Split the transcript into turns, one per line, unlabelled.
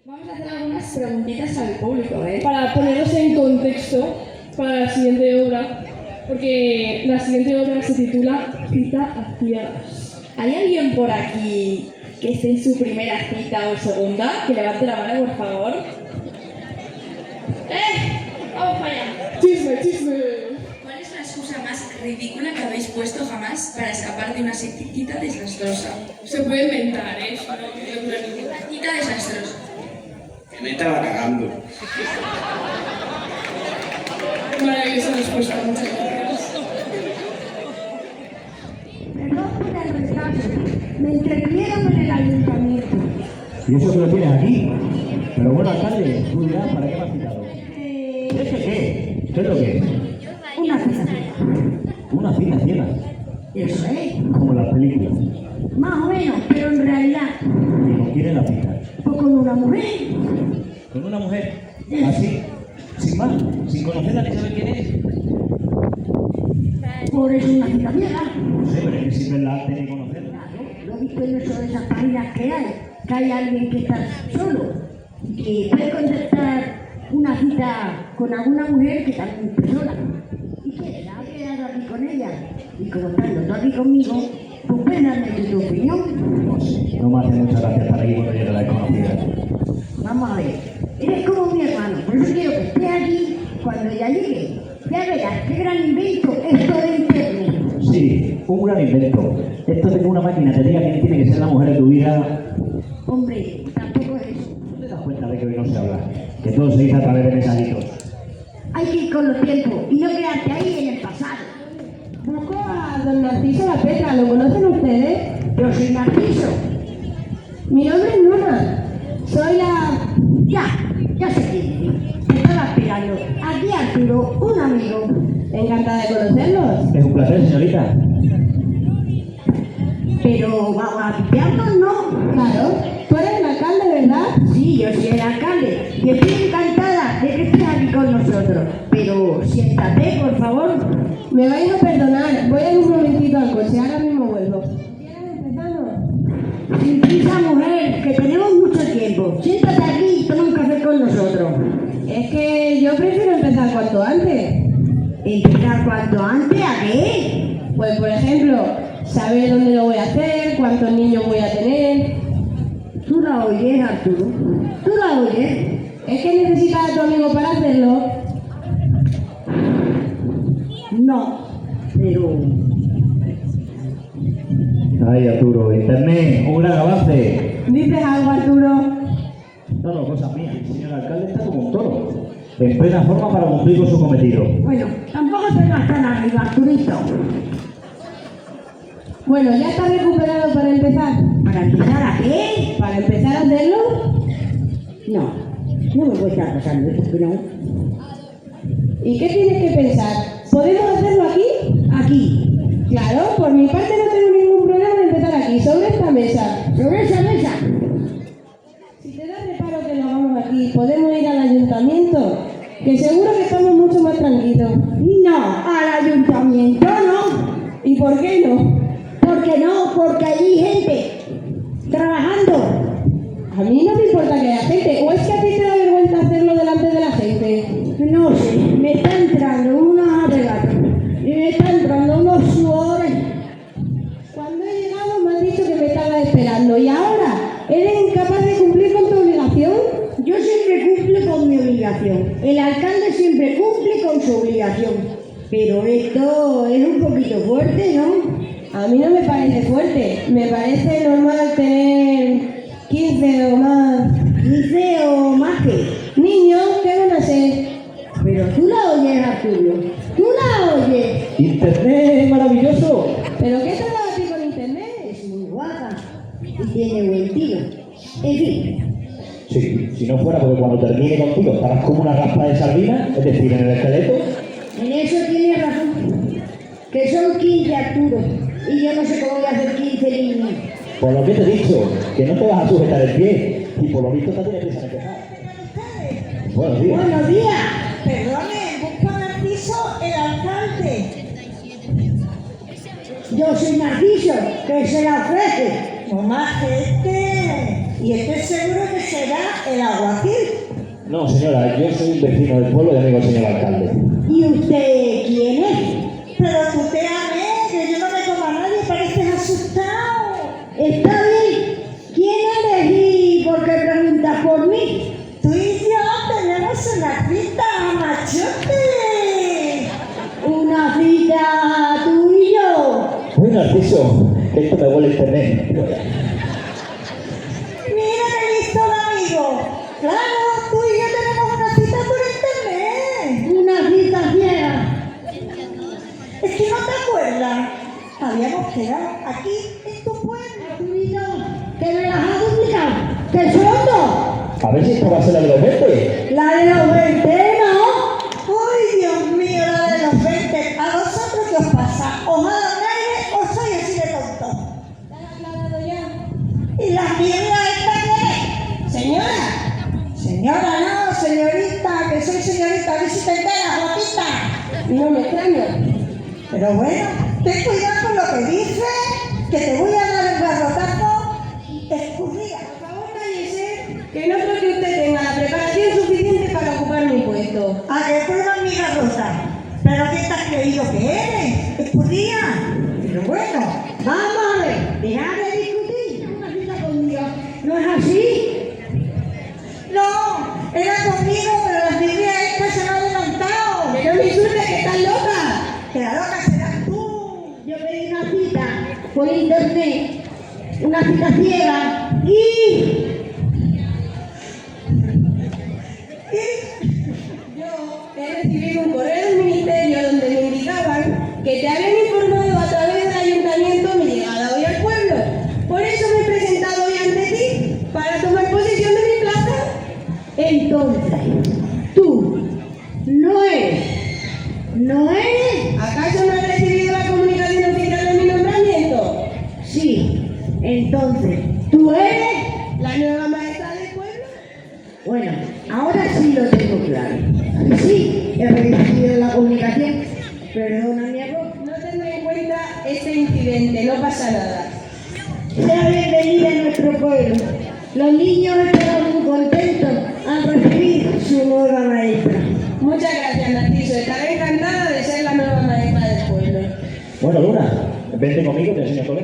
Vamos a hacer algunas preguntitas al público, ¿eh?
Para poneros en contexto para la siguiente obra, porque la siguiente obra se titula Cita a ciegas.
¿Hay alguien por aquí que esté en su primera cita o segunda? Que levante la mano, por favor. ¡Vamos para allá!
¡Chisme, chisme!
¿Cuál es la excusa más ridícula que habéis puesto jamás para escapar de una cita desastrosa?
Se puede inventar, ¿eh? No dura ninguna.
Cita desastrosa.
Me estaba cagando.
Maravillosa respuesta, muchas gracias.
Perdón por el retraso. Me entretuvieron en el ayuntamiento.
¿Y eso que lo tienes aquí? Pero bueno, alcalde, tú dirás, ¿para qué me has citado? ¿Es que qué? ¿Qué es lo que es?
Una cita.
Una cita ciega,
Eso es.
como las películas.
Más o menos, pero en realidad,
¿Y con quién es la cita?
pues con una mujer.
¿Con una mujer? ¿Así? ¿Sin más? ¿Sin conocerla ni saber quién es?
Por eso una cita vieja.
No sé, pero es que siempre la antes de conocerla.
Claro, lo he visto en eso de esas páginas que hay alguien que está solo y que puede contestar una cita con alguna mujer que también está sola. Y quiere quedar aquí con ella. Y como estando tú aquí conmigo, pues puedes darme tu opinión.
No sé, no me hace mucha gracia estar aquí cuando yo la desconocida.
Vamos a ver, eres como mi hermano, por eso quiero que estés aquí cuando ella llegue. Ya verás qué gran invento esto de internet.
Sí, un gran invento. Esto de que una máquina te diga quién tiene que ser la mujer de tu vida.
Hombre, tampoco es eso.
¿No te das cuenta de que hoy no se habla? Que todo se dice a través de mensajitos.
Hay que ir con los tiempos y no quedarte ahí en el pasado.
Busco a don Narciso La Petra, ¿lo conocen ustedes?
Yo soy Narciso.
Mi nombre es Luna. Soy la...
Ya se quiere. Te estaba esperando. Aquí Arturo, un amigo.
Encantada de conocerlos.
Es un placer, señorita.
Pero vamos a pipearnos, ¿no?
Claro. Tú eres el alcalde, ¿verdad?
Sí, yo soy el alcalde y estoy encantada de que estés aquí con nosotros. Pero siéntate, por favor.
Me vais a perdonar. Voy a ir un momentito al coche. Ahora mismo vuelvo. ¿Quieres empezamos?
Sin prisa, mujer, que tenemos mucho tiempo. Siéntate aquí y toma un café con nosotros.
Es que yo prefiero empezar cuanto antes.
¿Empezar cuanto antes? ¿A qué?
Pues, por ejemplo, saber dónde lo voy a hacer, cuántos niños voy a tener.
¿Tú la oyes, Arturo? ¿Tú la oyes?
¿Es que necesitas a tu amigo para hacerlo?
No, pero...
Ay, Arturo, internet, un gran avance.
¿Dices algo, Arturo?
No, no, cosas mías. El señor alcalde está como un toro. En plena forma para cumplir con su cometido.
Bueno, tampoco te vas tan arriba, Arturito.
Bueno, ¿ya estás recuperado para empezar?
¿Para empezar a qué?
¿Para empezar a hacerlo?
No me voy a estar pasando esto, que no.
¿Y qué tienes que pensar? ¿Podemos hacerlo aquí?
Aquí,
Claro, por mi parte no tengo ningún problema en empezar aquí, sobre esta mesa.
sobre esa mesa.
Si te da reparo que lo hagamos aquí, podemos ir al ayuntamiento, que seguro que estamos mucho más tranquilos.
No, al ayuntamiento no.
¿Y por qué no?
¿Por qué no? Porque hay gente trabajando.
A mí no me importa que haya gente, o es que a ti te da vergüenza hacerlo delante de la gente.
No sé, me está entrando unos arregatos y me está entrando unos sudores.
Cuando he llegado me has dicho que me estabas esperando y ahora eres incapaz de cumplir con tu obligación.
Yo siempre cumplo con mi obligación. El alcalde siempre cumple con su obligación. Pero esto es un poquito fuerte, ¿no?
A mí no me parece fuerte, me parece normal tener 15 o más
15 o más que.
niños que van a ser.
Pero tú la oyes, Arturo. Tú la oyes.
Internet, maravilloso.
¿Pero qué te da a ti con internet?
Es muy guapa y tiene buen tiro. En fin,
Sí, si no fuera porque cuando termine contigo estarás como una raspa de sardina, es decir, en el esqueleto.
en eso tiene razón. Que son 15, Arturo. Y yo no sé cómo voy a hacer 15 niños.
Por lo que te he dicho, que no te vas a sujetar el pie. Y por lo visto te tienes prisa en empezar. Buenos días.
Buenos días.
Perdone, busca a Narciso, el alcalde.
Yo soy Narciso, que se la ofrece.
No más gente. Y estoy seguro que será el alguacil.
No, señora, yo soy un vecino del pueblo y amigo del señor alcalde.
¿Y usted quién es?
Pero tuteame, que yo no me como a nadie, pareces asustado.
Está bien. ¿Quién eres y por qué preguntas por mí?
Tú y yo tenemos una cita, machote.
Una cita tú y yo.
Uy, Narciso, esto me huele a internet.
Mira qué listo el amigo. Claro, tú y yo tenemos una cita por internet.
Una cita ciega.
Es que no te acuerdas. Habíamos quedado aquí en tu pueblo.
Tú y yo. Que me las has duplicado. ¡Que son dos!
A ver si esto va a ser la de los 20.
La de los 20, ¿no?
Ay, Dios mío, la de los 20. ¿A vosotros qué os pasa? ¿Os ha dado aire o soy así de tonto?
¿Te has aclarado ya?
¿Y las mierdas estas qué? Señora. Señora, no, señorita, que soy señorita, a ver si te enteras, guapita.
No me extraña.
Pero bueno, ten cuidado con lo que dices, que te voy a dar el garrotazo escurrida.
Por favor, cállese, que no creo que usted tenga la preparación suficiente para ocupar mi puesto.
A que pruebas mi garrota. ¿Pero qué te has creído que eres? Escurrida. Pero bueno,
Vamos a ver. Deja de discutir. Una cita conmigo. ¿No es así?
no, era conmigo, pero las niñas estas se me han adelantado.
Que no me insultes, que estás loca.
Que la loca serás tú.
Yo pedí una cita por internet. Una cita ciega. Y...
Yo he recibido un correo del ministerio donde me indicaban que te habían informado a través del ayuntamiento mi llegada hoy al pueblo. Por eso me he presentado hoy ante ti, para tomar posesión de mi plaza.
Entonces, tú no eres. ¿No eres?
¿Acaso no has recibido la comunicación oficial de mi nombramiento?
Sí. Entonces, ¿tú eres?
¿La nueva maestra del pueblo?
Bueno, ahora sí lo tengo claro. Sí, he recibido la comunicación. Perdona mi error.
No tendré en cuenta este incidente, no pasa nada.
Sea bienvenida a nuestro pueblo. Los niños estarán muy contentos al recibir su nueva maestra.
Muchas gracias, Narciso. Estaré encantada de ser la nueva maestra del pueblo.
Bueno, Luna, vente conmigo, te enseño todo.